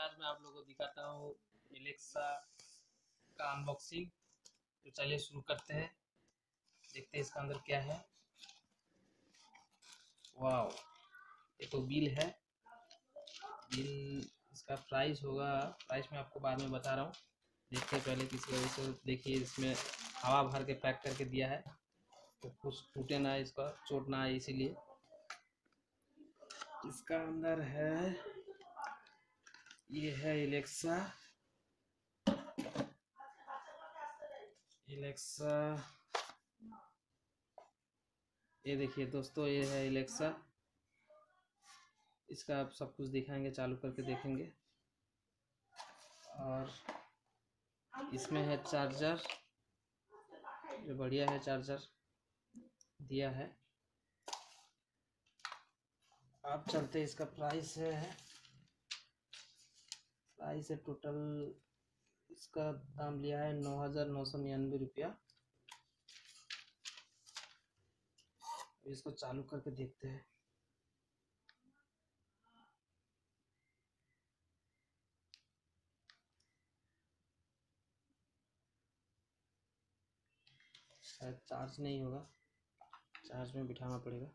आज मैं आप लोगों को दिखाता हूँ एलेक्सा का अनबॉक्सिंग। तो चलिए शुरू करते हैं, देखते हैं इसका अंदर क्या है। वाओ, ये तो बिल है। बिल इसका प्राइस होगा, प्राइस मैं आपको बाद में बता रहा हूँ। देखते हैं पहले किस वजह से। देखिए इसमें हवा भर के पैक करके दिया है, तो कुछ टूटे ना, इसका चोट ना आए, इसीलिए। इसका अंदर है, ये है एलेक्सा। ये देखिए दोस्तों, ये है एलेक्सा। इसका आप सब कुछ दिखाएंगे, चालू करके देखेंगे। और इसमें है चार्जर, जो बढ़िया है, चार्जर दिया है। आप चलते, इसका प्राइस है टोटल, इसका दाम लिया है 9,999 रुपया। इसको चालू करके देखते हैं। शायद चार्ज नहीं होगा, चार्ज में बिठाना पड़ेगा।